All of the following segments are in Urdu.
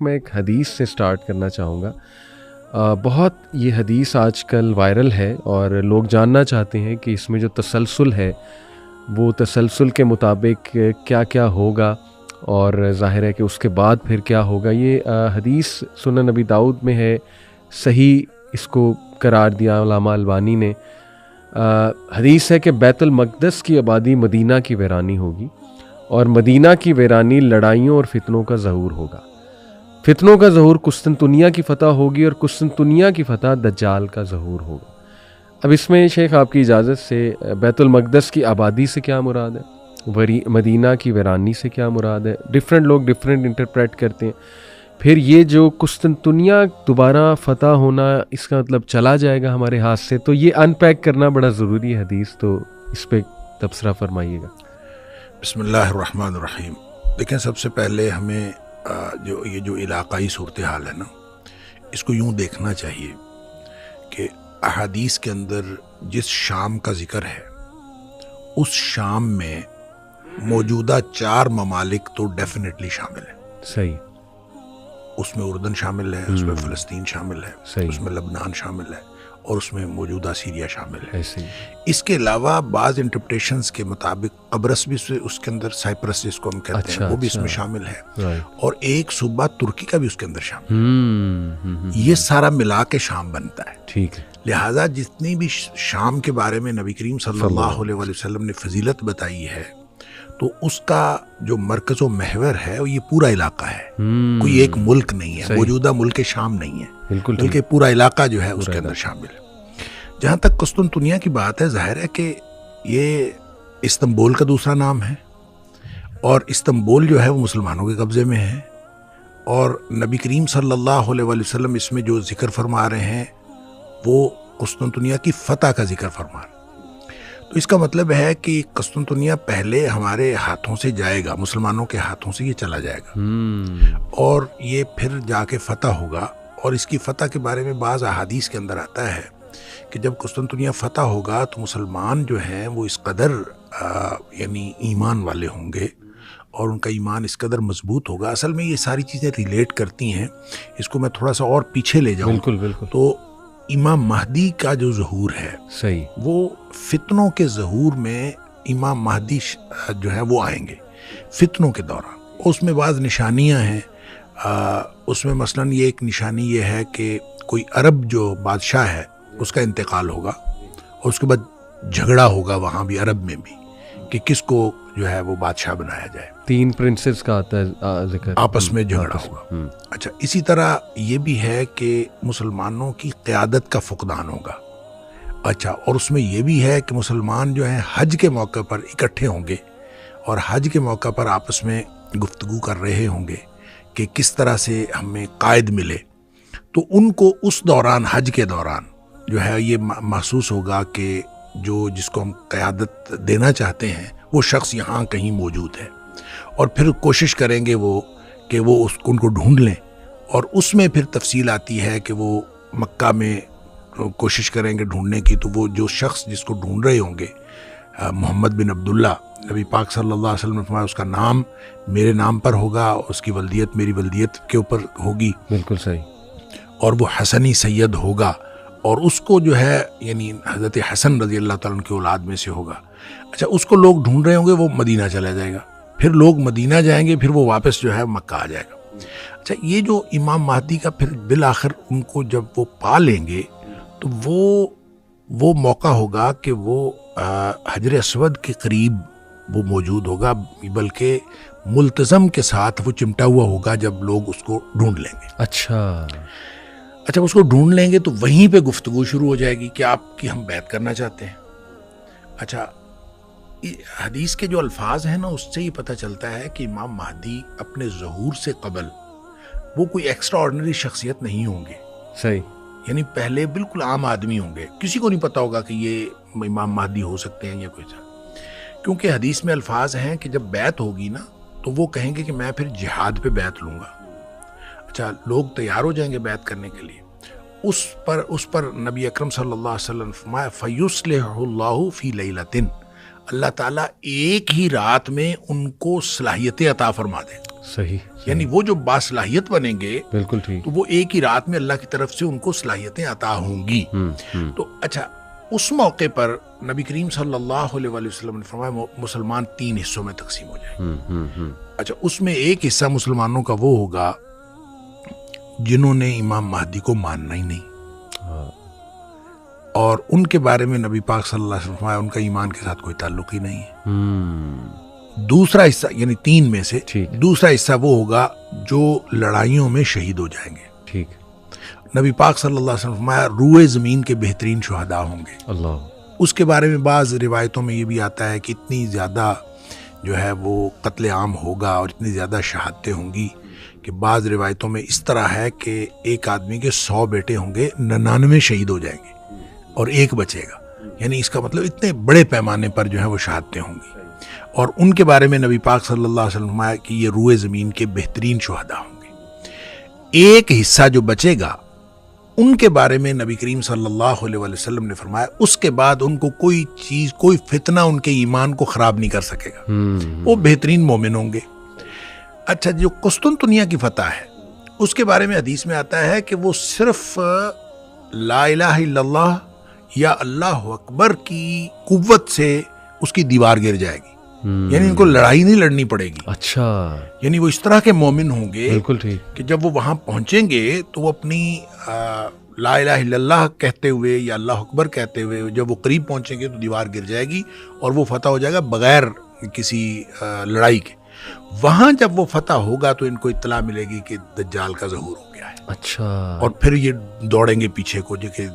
میں ایک حدیث سے سٹارٹ کرنا چاہوں گا. بہت یہ حدیث آج کل وائرل ہے اور لوگ جاننا چاہتے ہیں کہ اس میں جو تسلسل ہے وہ تسلسل کے مطابق کیا کیا ہوگا اور ظاہر ہے کہ اس کے بعد پھر کیا ہوگا. یہ حدیث سنن نبی داؤد میں ہے, صحیح اس کو قرار دیا علامہ البانی نے. حدیث ہے کہ بیت المقدس کی آبادی مدینہ کی ویرانی ہوگی اور مدینہ کی ویرانی لڑائیوں اور فتنوں کا ظہور ہوگا. فتنوں کا ظہور قسطنطنیہ کی فتح ہوگی اور قسطنطنیہ کی فتح دجال کا ظہور ہوگا. اب اس میں شیخ آپ کی اجازت سے بیت المقدس کی آبادی سے کیا مراد ہے, مدینہ کی ویرانی سے کیا مراد ہے, ڈفرینٹ لوگ ڈفرینٹ انٹرپریٹ کرتے ہیں. پھر یہ جو قسطنطنیہ دوبارہ فتح ہونا اس کا مطلب چلا جائے گا ہمارے ہاتھ سے, تو یہ ان پیک کرنا بڑا ضروری ہے حدیث, تو اس پہ تبصرہ فرمائیے گا. بسم اللہ الرحمن الرحیم. دیکھیں, سب سے پہلے ہمیں جو علاقائی صورتحال ہے نا, اس کو یوں دیکھنا چاہیے کہ احادیث کے اندر جس شام کا ذکر ہے اس شام میں موجودہ 4 ممالک تو ڈیفینیٹلی شامل ہیں. صحیح. اس میں اردن شامل ہے, اس میں فلسطین شامل ہے, اس میں لبنان شامل ہے اور اس میں موجودہ سیریا شامل ہے. اس کے علاوہ بعض انٹرپریٹیشنز کے مطابق قبرص بھی اس کے اندر, سائپرس جس کو ہم کہتے ہیں, وہ بھی اس میں شامل ہے, اور ایک صوبہ ترکی کا بھی اس کے اندر شامل ہے. یہ سارا ملا کے شام بنتا ہے. ٹھیک ہے. لہٰذا جتنی بھی شام کے بارے میں نبی کریم صلی اللہ علیہ وسلم نے فضیلت بتائی ہے, تو اس کا جو مرکز و محور ہے وہ یہ پورا علاقہ ہے. کوئی ایک ملک نہیں ہے, موجودہ ملک شام نہیں ہے, بلکہ پورا علاقہ جو ہے اس کے اندر شامل ہے. جہاں تک قسطنطنیہ کی بات ہے, ظاہر ہے کہ یہ استنبول کا دوسرا نام ہے, اور استنبول جو ہے وہ مسلمانوں کے قبضے میں ہے, اور نبی کریم صلی اللہ علیہ وسلم اس میں جو ذکر فرما رہے ہیں وہ قسطنطنیہ کی فتح کا ذکر فرما رہے ہیں. تو اس کا مطلب ہے کہ قسطنطنیہ پہلے ہمارے ہاتھوں سے جائے گا, مسلمانوں کے ہاتھوں سے یہ چلا جائے گا, اور یہ پھر جا کے فتح ہوگا. اور اس کی فتح کے بارے میں بعض احادیث کے اندر آتا ہے کہ جب قسطنطنیہ فتح ہوگا تو مسلمان جو ہیں وہ اس قدر یعنی ایمان والے ہوں گے اور ان کا ایمان اس قدر مضبوط ہوگا. اصل میں یہ ساری چیزیں ریلیٹ کرتی ہیں. اس کو میں تھوڑا سا اور پیچھے لے جاؤں. بالکل. تو امام مہدی کا جو ظہور ہے, صحیح, وہ فتنوں کے ظہور میں امام مہدی جو ہے وہ آئیں گے فتنوں کے دوران. اس میں بعض نشانیاں ہیں. اس میں مثلاً یہ ایک نشانی یہ ہے کہ کوئی عرب جو بادشاہ ہے اس کا انتقال ہوگا, اور اس کے بعد جھگڑا ہوگا وہاں بھی, عرب میں بھی, کہ کس کو جو ہے وہ بادشاہ بنایا جائے. 3 پرنسز کا آتا ہے ذکر, آپس میں جھگڑا ہوگا. اچھا, اسی طرح یہ بھی ہے کہ مسلمانوں کی قیادت کا فقدان ہوگا. اچھا, اور اس میں یہ بھی ہے کہ مسلمان جو ہیں حج کے موقع پر اکٹھے ہوں گے اور حج کے موقع پر آپس میں گفتگو کر رہے ہوں گے کہ کس طرح سے ہمیں قائد ملے. تو ان کو اس دوران, حج کے دوران جو ہے یہ محسوس ہوگا کہ جس کو ہم قیادت دینا چاہتے ہیں وہ شخص یہاں کہیں موجود ہے, اور پھر کوشش کریں گے وہ کہ وہ ان کو ڈھونڈ لیں. اور اس میں پھر تفصیل آتی ہے کہ وہ مکہ میں کوشش کریں گے ڈھونڈنے کی. تو وہ جو شخص جس کو ڈھونڈ رہے ہوں گے, محمد بن عبداللہ, نبی پاک صلی اللہ علیہ وسلم نے فرمایا اس کا نام میرے نام پر ہوگا, اس کی ولدیت میری ولدیت کے اوپر ہوگی. بالکل صحیح. اور وہ حسنی سید ہوگا, اور اس کو جو ہے یعنی حضرت حسن رضی اللہ تعالیٰ عنہ کی اولاد میں سے ہوگا. اچھا, اس کو لوگ ڈھونڈ رہے ہوں گے, وہ مدینہ چلا جائے گا, پھر لوگ مدینہ جائیں گے, پھر وہ واپس جو ہے مکہ آ جائے گا. اچھا, یہ جو امام مہدی کا پھر بالآخر ان کو جب وہ پا لیں گے تو وہ موقع ہوگا کہ وہ حجر اسود کے قریب وہ موجود ہوگا, بلکہ ملتزم کے ساتھ وہ چمٹا ہوا ہوگا جب لوگ اس کو ڈھونڈ لیں گے. اچھا, اس کو ڈھونڈ لیں گے تو وہیں پہ گفتگو شروع ہو جائے گی کہ آپ کی ہم بیعت کرنا چاہتے ہیں. اچھا, حدیث کے جو الفاظ ہیں نا, اس سے یہ پتہ چلتا ہے کہ امام مہدی اپنے ظہور سے قبل وہ کوئی ایکسٹرا آرڈنری شخصیت نہیں ہوں گے. صحیح. یعنی پہلے بالکل عام آدمی ہوں گے, کسی کو نہیں پتا ہوگا کہ یہ امام مہدی ہو سکتے ہیں یا کوئی سا, کیونکہ حدیث میں الفاظ ہیں کہ جب بیعت ہوگی نا تو وہ کہیں گے کہ میں پھر جہاد پہ بیعت لوں گا. اچھا, لوگ تیار ہو جائیں گے بیعت کرنے کے لیے. اس پر نبی اکرم صلی اللہ علیہ وسلم فرمایا فَيُصْلِحُ اللَّهُ فِي لَيْلَةٍ, اللہ تعالیٰ ایک ہی رات میں ان کو صلاحیتیں عطا فرما دے. صحیح. یعنی وہ جو باصلاحیت بنیں گے بالکل ٹھیک. تو وہ ایک ہی رات میں اللہ کی طرف سے ان کو صلاحیتیں عطا ہوں گی. تو اچھا اس موقع پر نبی کریم صلی اللہ علیہ وسلم نے فرمایا مسلمان 3 حصوں میں تقسیم ہو جائیں گے. اچھا اس میں ایک حصہ مسلمانوں کا وہ ہوگا جنہوں نے امام مہدی کو ماننا ہی نہیں, اور ان کے بارے میں نبی پاک صلی اللہ علیہ وسلم فرمایا ان کا ایمان کے ساتھ کوئی تعلق ہی نہیں ہے. دوسرا حصہ یعنی 3 میں سے دوسرا حصہ وہ ہوگا جو لڑائیوں میں شہید ہو جائیں گے. ٹھیک. نبی پاک صلی اللہ علیہ وسلم فرمایا روئے زمین کے بہترین شہداء ہوں گے. اللہ. اس کے بارے میں بعض روایتوں میں یہ بھی آتا ہے کہ اتنی زیادہ جو ہے وہ قتل عام ہوگا اور اتنی زیادہ شہادتیں ہوں گی کہ بعض روایتوں میں اس طرح ہے کہ ایک آدمی کے 100 بیٹے ہوں گے, 99 شہید ہو جائیں گے اور ایک بچے گا. یعنی اس کا مطلب اتنے بڑے پیمانے پر جو ہے وہ شہادتیں ہوں گی. اور ان کے بارے میں نبی پاک صلی اللہ علیہ وسلم فرمایا کہ یہ روئے زمین کے بہترین شہداء ہوں گے. ایک حصہ جو بچے گا ان کے بارے میں نبی کریم صلی اللہ علیہ وسلم نے فرمایا اس کے بعد ان کو کوئی چیز, کوئی فتنہ ان کے ایمان کو خراب نہیں کر سکے گا, وہ بہترین مومن ہوں گے. اچھا جو قسطنطنیہ کی فتح ہے اس کے بارے میں حدیث میں آتا ہے کہ وہ صرف لا الہ الا اللہ یا اللہ اکبر کی قوت سے اس کی دیوار گر جائے گی. یعنی ان کو لڑائی نہیں لڑنی پڑے گی. اچھا. یعنی وہ اس طرح کے مومن ہوں گے بالکل ٹھیک کہ جب وہ وہاں پہنچیں گے تو وہ اپنی لا الہ الا اللہ کہتے ہوئے یا اللہ اکبر کہتے ہوئے جب وہ قریب پہنچیں گے تو دیوار گر جائے گی اور وہ فتح ہو جائے گا بغیر کسی لڑائی کے. وہاں جب وہ فتح ہوگا تو ان کو اطلاع ملے گی کہ دجال کا ظہور ہو گیا ہے. اچھا. اور پھر یہ دوڑیں گے پیچھے کو جو کہ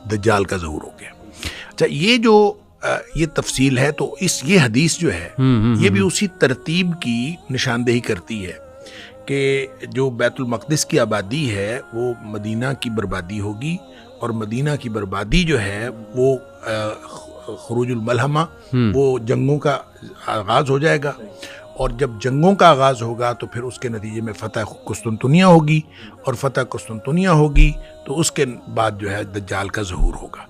دجال کا ظہور ہو گیا. اچھا یہ جو یہ تفصیل ہے تو یہ حدیث جو ہے یہ بھی اسی ترتیب کی نشاندہی کرتی ہے کہ جو بیت المقدس کی آبادی ہے وہ مدینہ کی بربادی ہوگی, اور مدینہ کی بربادی جو ہے وہ خروج الملحمہ وہ جنگوں کا آغاز ہو جائے گا, اور جب جنگوں کا آغاز ہوگا تو پھر اس کے نتیجے میں فتح قسطنطنیہ ہوگی, اور فتح قسطنطنیہ ہوگی تو اس کے بعد جو ہے دجال کا ظہور ہوگا.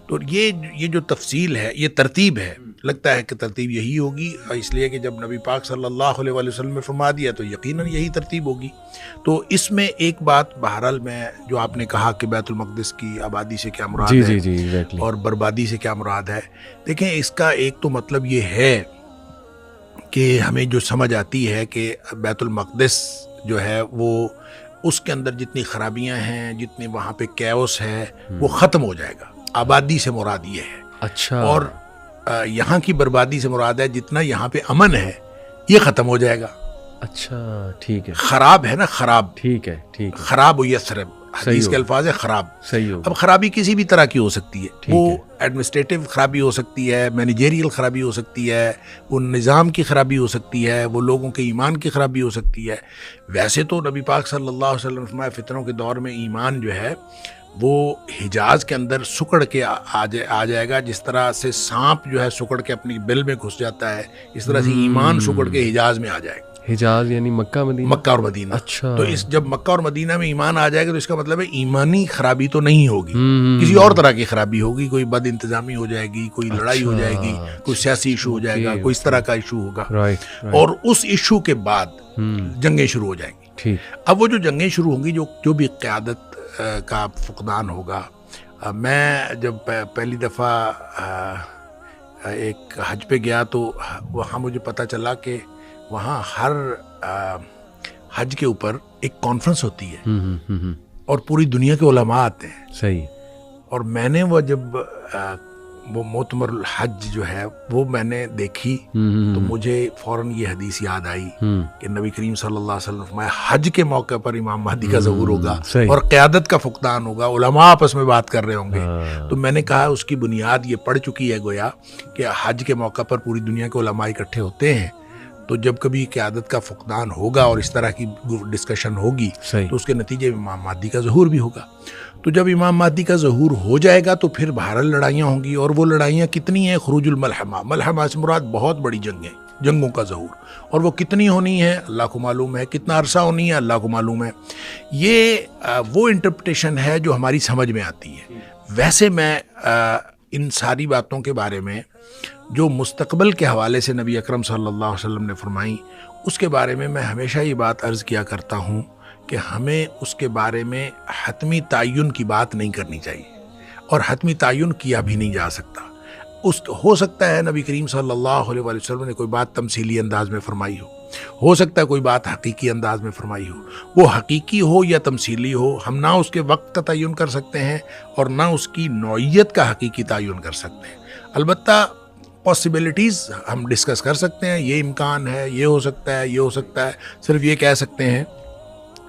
تو یہ جو تفصیل ہے یہ ترتیب ہے, لگتا ہے کہ ترتیب یہی ہوگی, اس لیے کہ جب نبی پاک صلی اللہ علیہ وسلم نے فرما دیا تو یقیناً یہی ترتیب ہوگی. تو اس میں ایک بات بہرحال میں جو آپ نے کہا کہ بیت المقدس کی آبادی سے کیا مراد ہے اور بربادی سے کیا مراد ہے, دیکھیں اس کا ایک تو مطلب یہ ہے کہ ہمیں جو سمجھ آتی ہے کہ بیت المقدس جو ہے وہ اس کے اندر جتنی خرابیاں ہیں, جتنے وہاں پہ کیوس ہے وہ ختم ہو جائے گا. آبادی سے مراد یہ ہے. اچھا. اور یہاں کی بربادی سے مراد ہے جتنا یہاں پہ امن ہے یہ ختم ہو جائے گا. اچھا ٹھیک ہے. خراب ہے نا, خراب. ٹھیک ہے ٹھیک ہے. خراب و یسرب حدیث کے الفاظ ہے خراب. صحیح ہو. اب خرابی کسی بھی طرح کی ہو سکتی ہے, وہ ایڈمنسٹریٹو خرابی ہو سکتی ہے, مینیجریل خرابی ہو سکتی ہے, وہ نظام کی خرابی ہو سکتی ہے, وہ لوگوں کے ایمان کی خرابی ہو سکتی ہے. ویسے تو نبی پاک صلی اللہ علیہ وسلم فرمایا فتنوں کے دور میں ایمان جو ہے وہ حجاز کے اندر سکڑ کے آ جائے گا. جس طرح سے سانپ جو ہے سکڑ کے اپنی بل میں گھس جاتا ہے, اس طرح سے ایمان سکڑ کے حجاز میں آ جائے گا. حجاز یعنی مکہ مدینہ, مکہ اور مدینہ. اچھا. تو جب مکہ اور مدینہ میں ایمان آ جائے گا تو اس کا مطلب ہے ایمانی خرابی تو نہیں ہوگی, کسی اور طرح کی خرابی ہوگی. کوئی بد انتظامی ہو جائے گی, کوئی لڑائی ہو جائے گی, کوئی سیاسی ایشو ہو جائے گا, کوئی اس طرح کا ایشو ہوگا. اور اس ایشو کے بعد جنگیں شروع ہو جائیں گی. اب وہ جو جنگیں شروع ہوں گی, جو بھی قیادت کا فقدان ہوگا. میں جب پہلی دفعہ ایک حج پہ گیا تو وہاں مجھے پتہ چلا کہ وہاں ہر حج کے اوپر ایک کانفرنس ہوتی ہے اور پوری دنیا کے علماء آتے ہیں. صحیح. اور میں نے وہ جب وہ معتمر الحج جو ہے وہ میں نے دیکھی تو مجھے فوراً یہ حدیث یاد آئی کہ نبی کریم صلی اللہ علیہ وسلم فرمایا حج کے موقع پر امام مہدی کا ظہور ہوگا اور قیادت کا فقدان ہوگا, علماء آپس میں بات کر رہے ہوں گے. تو میں نے کہا اس کی بنیاد یہ پڑ چکی ہے گویا کہ حج کے موقع پر پوری دنیا کے علماء اکٹھے ہوتے ہیں, تو جب کبھی قیادت کا فقدان ہوگا اور اس طرح کی ڈسکشن ہوگی تو اس کے نتیجے میں امام مہدی کا ظہور بھی ہوگا. تو جب امام مہدی کا ظہور ہو جائے گا تو پھر بہرحال لڑائیاں ہوں گی, اور وہ لڑائیاں کتنی ہیں؟ خروج الملحمہ, ملحمہ سے مراد بہت بڑی جنگیں, جنگوں کا ظہور, اور وہ کتنی ہونی ہے اللہ کو معلوم ہے, کتنا عرصہ ہونی ہے اللہ کو معلوم ہے. یہ وہ انٹرپریٹیشن ہے جو ہماری سمجھ میں آتی ہے. ویسے میں ان ساری باتوں کے بارے میں جو مستقبل کے حوالے سے نبی اکرم صلی اللہ علیہ وسلم نے فرمائیں اس کے بارے میں ہمیشہ یہ بات عرض کیا کرتا ہوں کہ ہمیں اس کے بارے میں حتمی تعین کی بات نہیں کرنی چاہیے، اور حتمی تعین کیا بھی نہیں جا سکتا۔ ہو سکتا ہے نبی کریم صلی اللہ علیہ وآلہ وسلم نے کوئی بات تمثیلی انداز میں فرمائی ہو سکتا ہے کوئی بات حقیقی انداز میں فرمائی ہو، وہ حقیقی ہو یا تمثیلی ہو، ہم نہ اس کے وقت کا تعین کر سکتے ہیں اور نہ اس کی نوعیت کا حقیقی تعین کر سکتے ہیں۔ البتہ پاسبلٹیز ہم ڈسکس کر سکتے ہیں، یہ امکان ہے، یہ ہو سکتا ہے، یہ ہو سکتا ہے، صرف یہ کہہ سکتے ہیں۔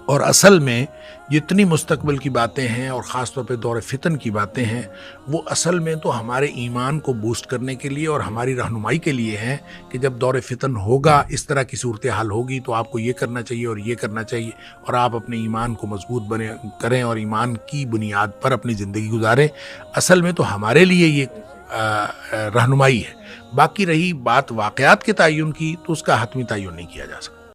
اور اصل میں جتنی مستقبل کی باتیں ہیں اور خاص طور پہ دور فتن کی باتیں ہیں، وہ اصل میں تو ہمارے ایمان کو بوسٹ کرنے کے لیے اور ہماری رہنمائی کے لیے ہیں کہ جب دور فتن ہوگا، اس طرح کی صورتحال ہوگی، تو آپ کو یہ کرنا چاہیے اور یہ کرنا چاہیے، اور آپ اپنے ایمان کو مضبوط کریں اور ایمان کی بنیاد پر اپنی زندگی گزاریں۔ اصل میں تو ہمارے لیے یہ رہنمائی ہے۔ باقی رہی بات واقعات کے تعین کی، تو اس کا حتمی تعین نہیں کیا جا سکتا۔